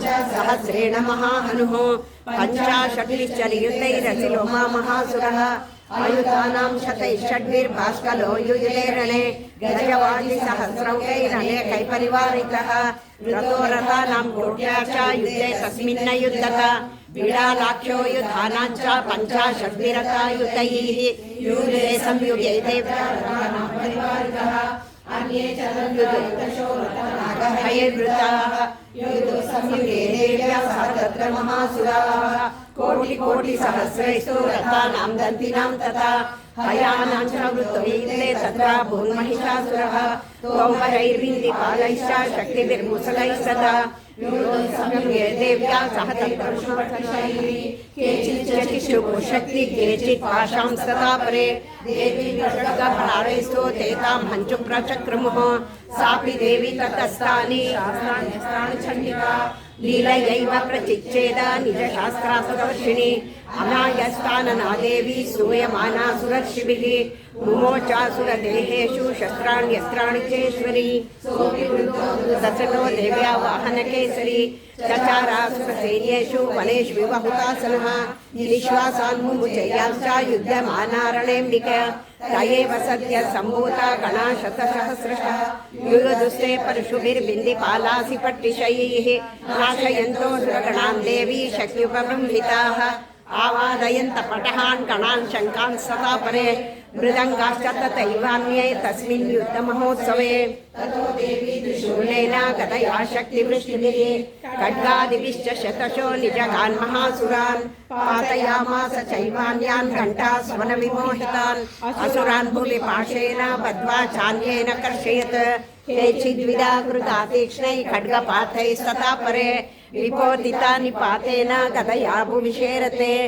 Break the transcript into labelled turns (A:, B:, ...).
A: सहस्रेण महाहनुः पञ्चाशद्विश्चलियुतैरसिलो महासुरः आयुधानां शतैषड्भिर्भास्कलो युयुधे रणे गजवाजिसहस्रौकैरनेकैपरिवारितः रथो रथानां कोट्या च युद्धे तस्मिन्न युद्धक बिडालाख्यो युधानां च पञ्चाशद्भिरथायुतैः युयुधे संयुगे देव्यानां परिवारितः अन्ये च नागहयैर्वृताः युयुधे संयुगे देव्या सह तत्र महासुराः कोटिकोटिसहस्रैस्तु रथानां दन्तिनां तथा हयानां च वृत्तैर्ते तत्र भून्महिषासुरः तौमरैर्विन्दिपालैश्च शक्तिभिर्मुसलैः सदा संयुगे देव्या सह तत्र केचिच्चक्षुः शक्ति केचित् पाशां सदा परे देवी खड्गफलारैस्तु तेतां हञ्चु प्रचक्रमुः सापि देवी ततस्तानि शास्त्राण्यस्त्राणि चण्डिका लीलयैव प्रचिच्छेद निजशास्त्रासुरवर्षिणि अनायस्तानना देवी स्तूयमाना सुरर्षिभिः मुमोचासुरदेहेषु शस्त्राण्यस्त्राणि चेश्वरी सचनो देव्या वाहनकेसरी चचारासुरसैन्येषु वनेष्विव हुतासनः निश्वासान्मुमुचैयाश्च युध्यमानारणेऽम्बिक तयैव सद्य सम्भूता गणा शतसहस्रशः युगदुस्ते परशुभिर्बिन्दिपालासि पट्टिशैः नाशयन्तो सुरगणान् देवी शक्त्युपबृंहिताः आवादयन्त पटहान् गणान् शङ्कान् सदा परे मृदङ्गाश्च तथैवान्ये तस्मिन् युद्धमहोत्सवे ततो देवी त्रिशूलेन गदया शक्तिवृष्टिभिः खड्गादिभिश्च शतशो निजगान् महासुरान् पातयामास चैवान्यान् घण्टास्वनविमोहितान् असुरान् भुविपाशेन बद्ध्वा चान्येन कर्षयत् केचिद्विधा कृता तीक्ष्णैः खड्गपातैः सदा परे विपोदिता निपातेन गदया भुविशेरते।